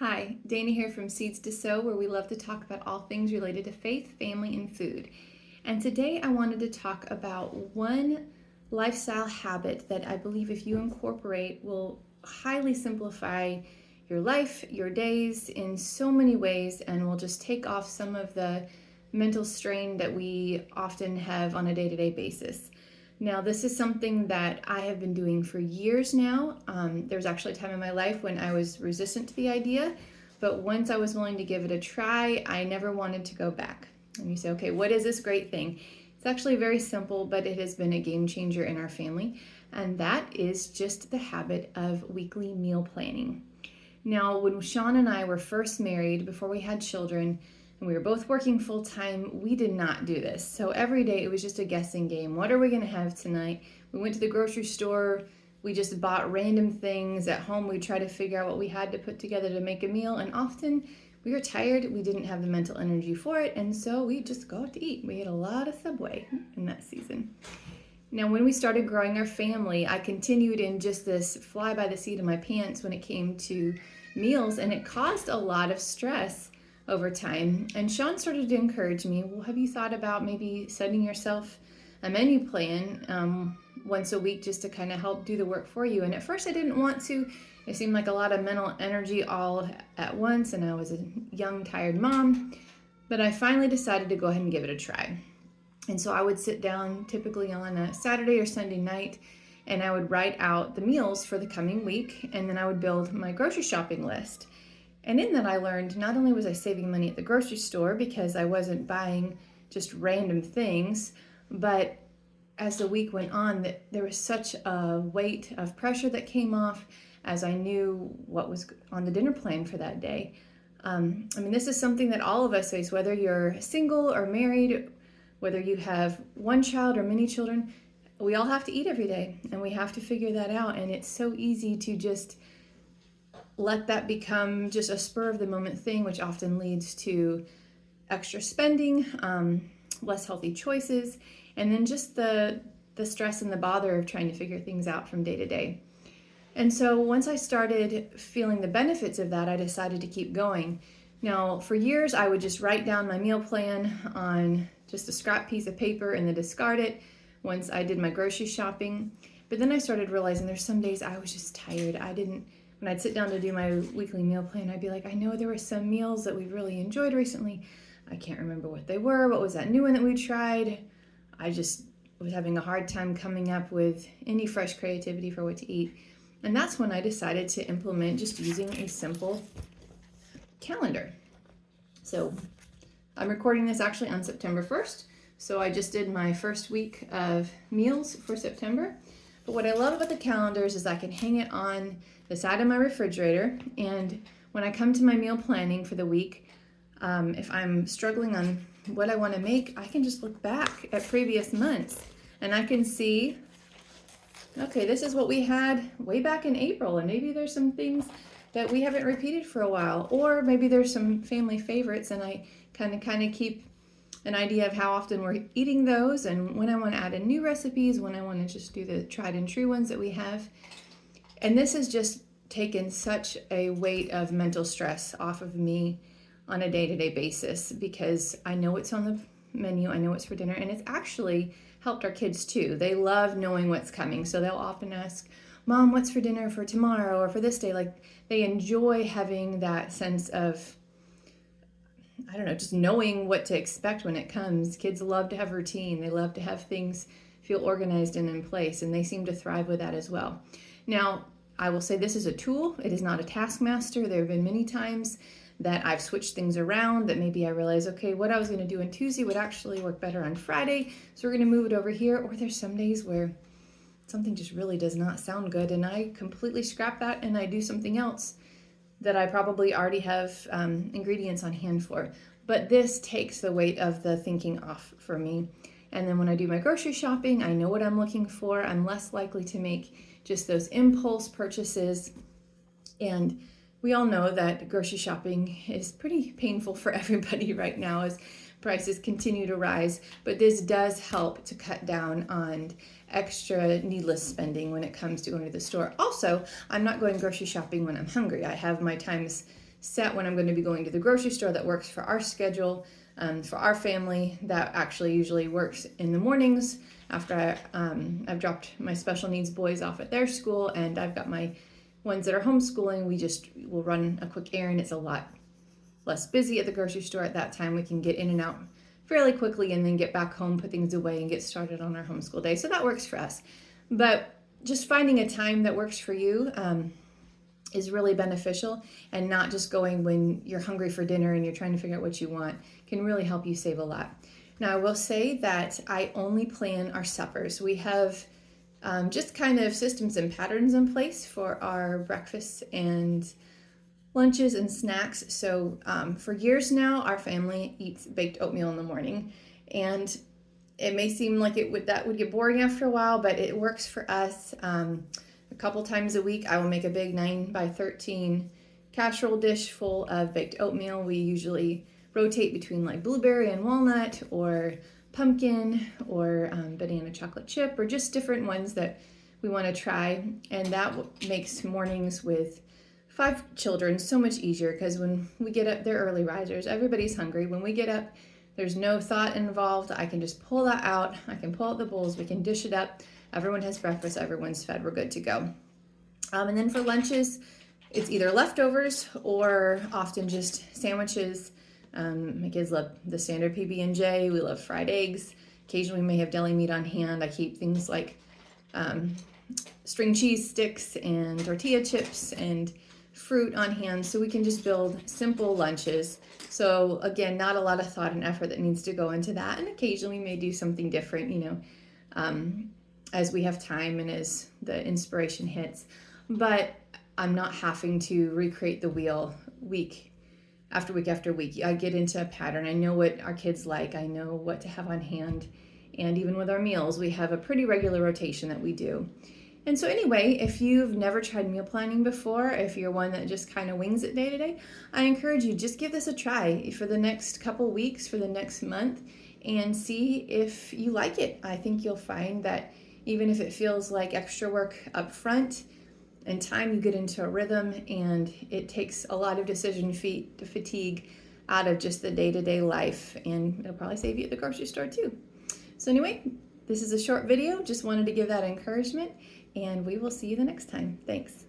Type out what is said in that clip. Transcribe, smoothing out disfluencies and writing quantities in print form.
Hi, Dana here from Seeds to Sow, where we love to talk about all things related to faith, family, and food. And today I wanted to talk about one lifestyle habit that I believe if you incorporate will highly simplify your life, your days in so many ways, and will just take off some of the mental strain that we often have on a day-to-day basis. Now, this is something that I have been doing for years now. There was actually a time in my life when I was resistant to the idea, but once I was willing to give it a try, I never wanted to go back. And you say, okay, what is this great thing? It's actually very simple, but it has been a game changer in our family, and that is just the habit of weekly meal planning. Now, when Sean and I were first married, before we had children, and we were both working full time, we did not do this. So every day it was just a guessing game. What are we going to have tonight? We went to the grocery store. We just bought random things. At home, we tried to figure out what we had to put together to make a meal. And often we were tired. We didn't have the mental energy for it. And so we just go out to eat. We ate a lot of Subway in that season. Now, when we started growing our family, I continued in just this fly by the seat of my pants when it came to meals. And it caused a lot of stress over time. And Sean started to encourage me, well, have you thought about maybe setting yourself a menu plan once a week just to kind of help do the work for you? And at first I didn't want to. It seemed like a lot of mental energy all at once, and I was a young, tired mom. But I finally decided to go ahead and give it a try. And so I would sit down typically on a Saturday or Sunday night, and I would write out the meals for the coming week, and then I would build my grocery shopping list. And in that I learned not only was I saving money at the grocery store because I wasn't buying just random things, but as the week went on, there was such a weight of pressure that came off as I knew what was on the dinner plan for that day. This is something that all of us face, whether you're single or married, whether you have one child or many children, we all have to eat every day, and we have to figure that out. And it's so easy to just let that become just a spur of the moment thing, which often leads to extra spending, less healthy choices, and then just the stress and the bother of trying to figure things out from day to day. And so once I started feeling the benefits of that, I decided to keep going. Now, for years, I would just write down my meal plan on just a scrap piece of paper and then discard it once I did my grocery shopping. But then I started realizing there's some days I was just tired. When I'd sit down to do my weekly meal plan, I'd be like, I know there were some meals that we've really enjoyed recently. I can't remember what they were. What was that new one that we tried? I just was having a hard time coming up with any fresh creativity for what to eat. And that's when I decided to implement just using a simple calendar. So I'm recording this actually on September 1st. So I just did my first week of meals for September. But what I love about the calendars is I can hang it on the side of my refrigerator, and when I come to my meal planning for the week, if I'm struggling on what I want to make, I can just look back at previous months and I can see, okay, this is what we had way back in April, and maybe there's some things that we haven't repeated for a while, or maybe there's some family favorites, and I kind of keep an idea of how often we're eating those, and when I want to add in new recipes, when I want to just do the tried and true ones that we have. And this has just taken such a weight of mental stress off of me on a day-to-day basis, because I know what's on the menu, I know what's for dinner, and it's actually helped our kids too. They love knowing what's coming, so they'll often ask, Mom, what's for dinner for tomorrow or for this day? Like, they enjoy having that sense of, I don't know, just knowing what to expect when it comes. Kids love to have routine. They love to have things feel organized and in place, and they seem to thrive with that as well. Now, I will say this is a tool. It is not a taskmaster. There have been many times that I've switched things around, that maybe I realize, okay, what I was going to do on Tuesday would actually work better on Friday, so we're going to move it over here. Or there's some days where something just really does not sound good, and I completely scrap that and I do something else that I probably already have ingredients on hand for. But this takes the weight of the thinking off for me. And then when I do my grocery shopping, I know what I'm looking for. I'm less likely to make just those impulse purchases. And we all know that grocery shopping is pretty painful for everybody right now as prices continue to rise, but this does help to cut down on extra needless spending when it comes to going to the store. Also, I'm not going grocery shopping when I'm hungry. I have my times set when I'm going to be going to the grocery store that works for our schedule, for our family. That actually usually works in the mornings after I've dropped my special needs boys off at their school and I've got my ones that are homeschooling. We'll run a quick errand. It's a lot less busy at the grocery store at that time. We can get in and out fairly quickly and then get back home, put things away, and get started on our homeschool day. So that works for us. But just finding a time that works for you is really beneficial, and not just going when you're hungry for dinner and you're trying to figure out what you want can really help you save a lot. Now, I will say that I only plan our suppers. We have just kind of systems and patterns in place for our breakfasts and lunches and snacks. So for years now, our family eats baked oatmeal in the morning, and it may seem like that would get boring after a while, but it works for us. A couple times a week, I will make a big 9x13 casserole dish full of baked oatmeal. We usually rotate between like blueberry and walnut, or pumpkin, or banana chocolate chip, or just different ones that we want to try. And that makes mornings with 5 children so much easier, because when we get up, they're early risers. Everybody's hungry. When we get up, there's no thought involved. I can just pull that out. I can pull out the bowls. We can dish it up. Everyone has breakfast. Everyone's fed. We're good to go. And then for lunches, it's either leftovers or often just sandwiches. My kids love the standard PB&J. We love fried eggs. Occasionally we may have deli meat on hand. I keep things like string cheese sticks and tortilla chips and fruit on hand, so we can just build simple lunches. So again, not a lot of thought and effort that needs to go into that, and occasionally we may do something different, as we have time and as the inspiration hits. But I'm not having to recreate the wheel week after week after week. I get into a pattern. I know what our kids like. I know what to have on hand. And even with our meals, we have a pretty regular rotation that we do. And so anyway, if you've never tried meal planning before, if you're one that just kind of wings it day to day, I encourage you, just give this a try for the next couple weeks, for the next month, and see if you like it. I think you'll find that even if it feels like extra work up front, in time you get into a rhythm, and it takes a lot of decision fatigue out of just the day-to-day life, and it'll probably save you at the grocery store too. So anyway, this is a short video. Just wanted to give that encouragement, and we will see you the next time. Thanks.